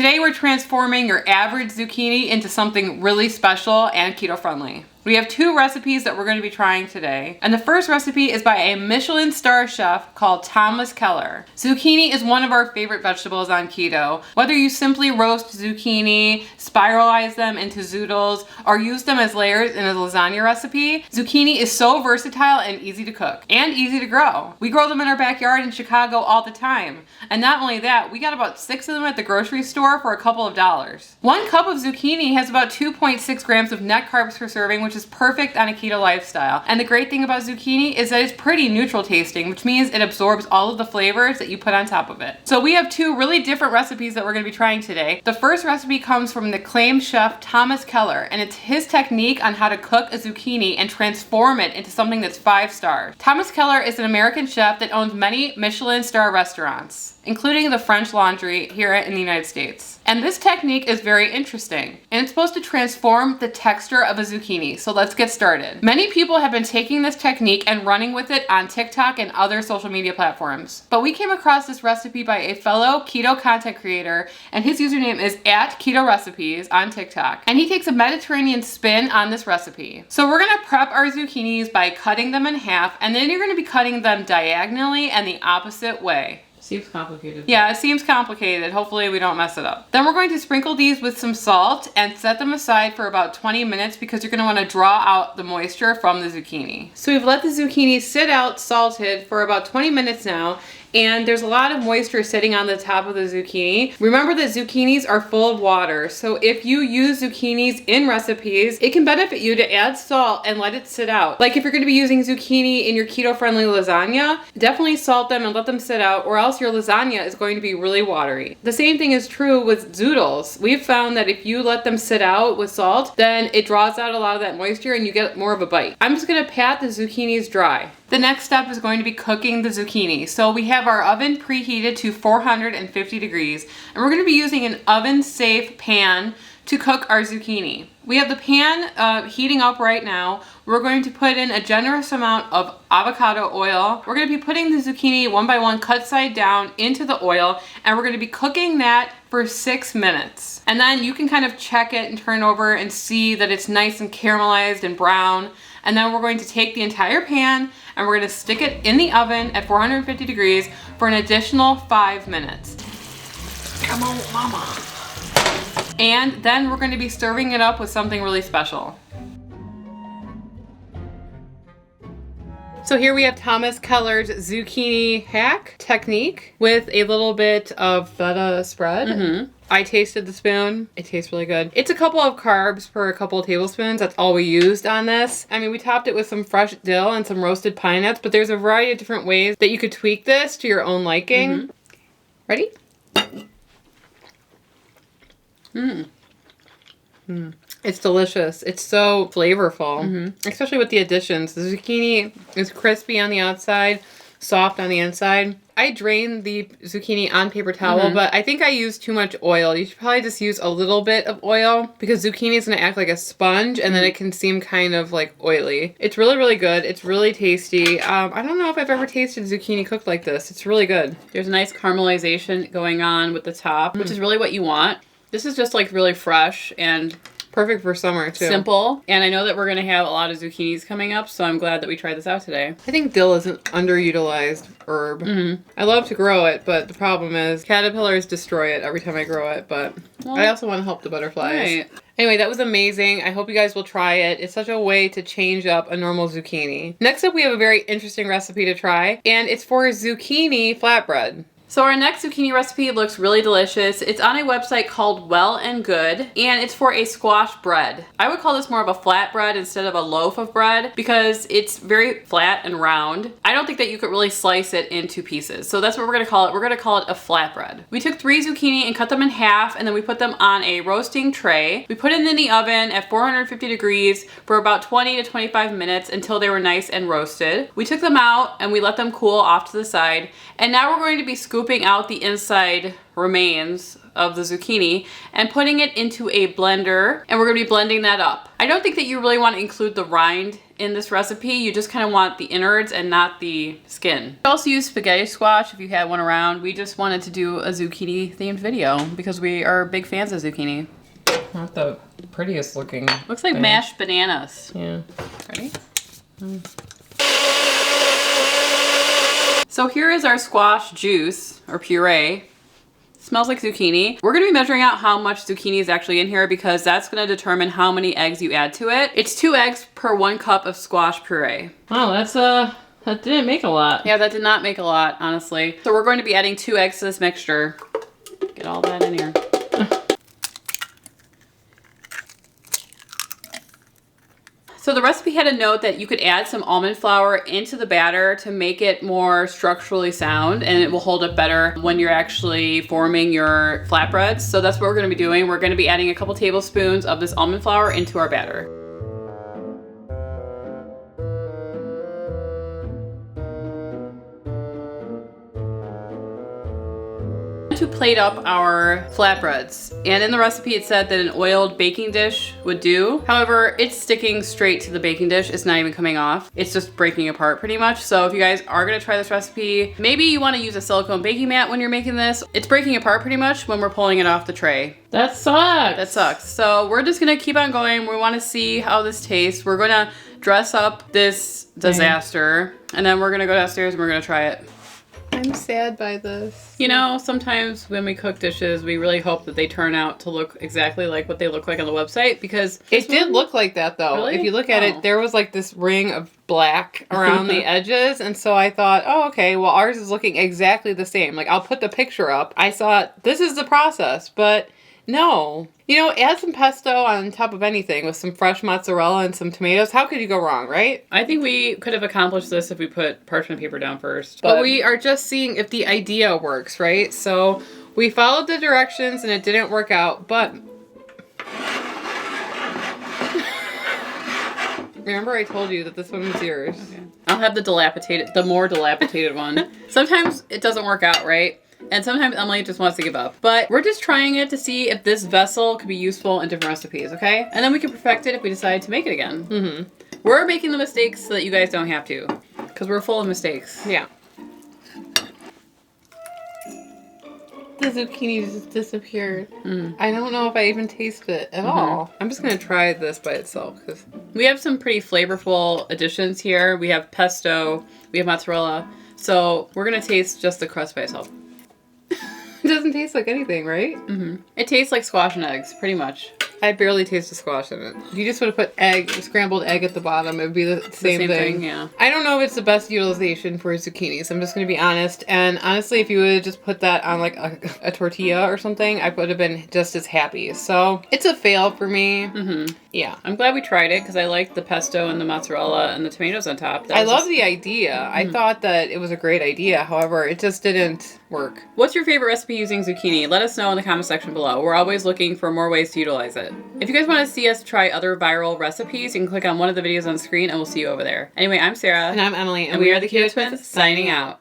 Today we're transforming your average zucchini into something really special and keto friendly. We have 2 recipes that we're going to be trying today. And the first recipe is by a Michelin star chef called Thomas Keller. Zucchini is one of our favorite vegetables on keto. Whether you simply roast zucchini, spiralize them into zoodles, or use them as layers in a lasagna recipe, zucchini is so versatile and easy to cook and easy to grow. We grow them in our backyard in Chicago all the time. And not only that, we got about 6 of them at the grocery store for a couple of dollars. 1 cup of zucchini has about 2.6 grams of net carbs per serving, which is perfect on a keto lifestyle. And the great thing about zucchini is that it's pretty neutral tasting, which means it absorbs all of the flavors that you put on top of it. So we have 2 really different recipes that we're going to be trying today. The first recipe comes from the acclaimed chef Thomas Keller, and it's his technique on how to cook a zucchini and transform it into something that's 5 stars. Thomas Keller is an American chef that owns many Michelin star restaurants, including the French Laundry here in the United States. And this technique is very interesting, and it's supposed to transform the texture of a zucchini. So let's get started. Many people have been taking this technique and running with it on TikTok and other social media platforms. But we came across this recipe by a fellow keto content creator, and his username is @KetoRecipes on TikTok. And he takes a Mediterranean spin on this recipe. So we're gonna prep our zucchinis by cutting them in half, and then you're gonna be cutting them diagonally and the opposite way. Seems complicated. Yeah, it seems complicated. Hopefully we don't mess it up. Then we're going to sprinkle these with some salt and set them aside for about 20 minutes because you're going to want to draw out the moisture from the zucchini. So we've let the zucchini sit out salted for about 20 minutes now, and there's a lot of moisture sitting on the top of the zucchini. Remember that zucchinis are full of water, so if you use zucchinis in recipes, it can benefit you to add salt and let it sit out. Like if you're going to be using zucchini in your keto-friendly lasagna, definitely salt them and let them sit out, or else your lasagna is going to be really watery. The same thing is true with zoodles. We've found that if you let them sit out with salt, then it draws out a lot of that moisture and you get more of a bite. I'm just going to pat the zucchinis dry. The next step is going to be cooking the zucchini. So we have our oven preheated to 450 degrees, and we're going to be using an oven-safe pan to cook our zucchini. We have the pan heating up right now. We're going to put in a generous amount of avocado oil. We're going to be putting the zucchini one by one, cut side down, into the oil, and we're going to be cooking that for 6 minutes. And then you can kind of check it and turn over and see that it's nice and caramelized and brown. And then we're going to take the entire pan and we're going to stick it in the oven at 450 degrees for an additional 5 minutes. Come on, mama. And then we're going to be serving it up with something really special. So here we have Thomas Keller's zucchini hack technique with a little bit of feta spread. Mm-hmm. I tasted the spoon. It tastes really good. It's a couple of carbs per couple of tablespoons. That's all we used on this. I mean, we topped it with some fresh dill and some roasted pine nuts, but there's a variety of different ways that you could tweak this to your own liking. Mm-hmm. Ready? It's delicious. It's so flavorful, especially with the additions. The zucchini is crispy on the outside, soft on the inside. I drained the zucchini on paper towel, but I think I used too much oil. You should probably just use a little bit of oil because zucchini is going to act like a sponge and then it can seem kind of like oily. It's really, really good. It's really tasty. I don't know if I've ever tasted zucchini cooked like this. It's really good. There's a nice caramelization going on with the top, which is really what you want. This is just like really fresh and perfect for summer too. Simple. And I know that we're going to have a lot of zucchinis coming up, so I'm glad that we tried this out today. I think dill is an underutilized herb. I love to grow it, but the problem is caterpillars destroy it every time I grow it, but I also want to help the butterflies. Right. Anyway, that was amazing. I hope you guys will try it. It's such a way to change up a normal zucchini. Next up, we have a very interesting recipe to try, and it's for zucchini flatbread. So our next zucchini recipe looks really delicious. It's on a website called Well and Good, and it's for a squash bread. I would call this more of a flat bread instead of a loaf of bread because it's very flat and round. I don't think that you could really slice it into pieces. So that's what we're gonna call it. We're gonna call it a flat bread. We took 3 zucchini and cut them in half, and then we put them on a roasting tray. We put it in the oven at 450 degrees for about 20 to 25 minutes until they were nice and roasted. We took them out and we let them cool off to the side, and now we're going to be scooping scooping out the inside remains of the zucchini and putting it into a blender, and we're gonna be blending that up. I don't think that you really want to include the rind in this recipe. You just kind of want the innards and not the skin. You can also use spaghetti squash if you had one around. We just wanted to do a zucchini themed video because we are big fans of zucchini. Not the prettiest looking. Looks like mashed bananas. Yeah. Ready? So here is our squash juice or puree. Smells like zucchini. We're gonna be measuring out how much zucchini is actually in here because that's gonna determine how many eggs you add to it. It's 2 eggs per 1 cup of squash puree. Wow, that didn't make a lot. Yeah, that did not make a lot, honestly. So we're going to be adding 2 eggs to this mixture. Get all that in here. So the recipe had a note that you could add some almond flour into the batter to make it more structurally sound, and it will hold up better when you're actually forming your flatbreads. So that's what we're gonna be doing. We're gonna be adding a couple tablespoons of this almond flour into our batter. To plate up our flatbreads, and in the recipe it said that an oiled baking dish would do. However, it's sticking straight to the baking dish. It's not even coming off. It's just breaking apart pretty much. So if you guys are gonna try this recipe, maybe you wanna use a silicone baking mat when you're making this. It's breaking apart pretty much when we're pulling it off the tray. That sucks. That sucks. So we're just gonna keep on going. We wanna see how this tastes. We're gonna dress up this disaster, and then we're gonna go downstairs and we're gonna try it. I'm sad by this. You know, sometimes when we cook dishes, we really hope that they turn out to look exactly like what they look like on the website, because It did look like that though. Really? If you look at it, there was like this ring of black around the edges, and so I thought, oh, okay, well ours is looking exactly the same. Like, I'll put the picture up. I thought this is the process, but no. You know, add some pesto on top of anything with some fresh mozzarella and some tomatoes. How could you go wrong, right? I think we could have accomplished this if we put parchment paper down first. But we are just seeing if the idea works, right? So we followed the directions and it didn't work out, but remember I told you that this one was yours. Okay. I'll have the more dilapidated one. Sometimes it doesn't work out, right? And sometimes Emily just wants to give up. But we're just trying it to see if this vessel could be useful in different recipes, okay? And then we can perfect it if we decide to make it again. Mm-hmm. We're making the mistakes so that you guys don't have to, because we're full of mistakes. Yeah. The zucchini just disappeared. I don't know if I even taste it at all. I'm just going to try this by itself, because We have some pretty flavorful additions here. We have pesto, we have mozzarella. So we're going to taste just the crust by itself. it doesn't taste like anything, right? It tastes like squash and eggs, pretty much. I barely taste the squash in it. If you just would have put scrambled egg at the bottom, it would be the same thing. Yeah. I don't know if it's the best utilization for zucchinis. I'm just going to be honest. And honestly, if you would have just put that on like a tortilla or something, I would have been just as happy. So it's a fail for me. Yeah. I'm glad we tried it because I like the pesto and the mozzarella and the tomatoes on top. I love the idea. I thought that it was a great idea. However, it just didn't work. What's your favorite recipe using zucchini? Let us know in the comment section below. We're always looking for more ways to utilize it. If you guys want to see us try other viral recipes, you can click on one of the videos on screen and we'll see you over there. Anyway, I'm Sarah. And I'm Emily. And we are the Keto Twins, signing out.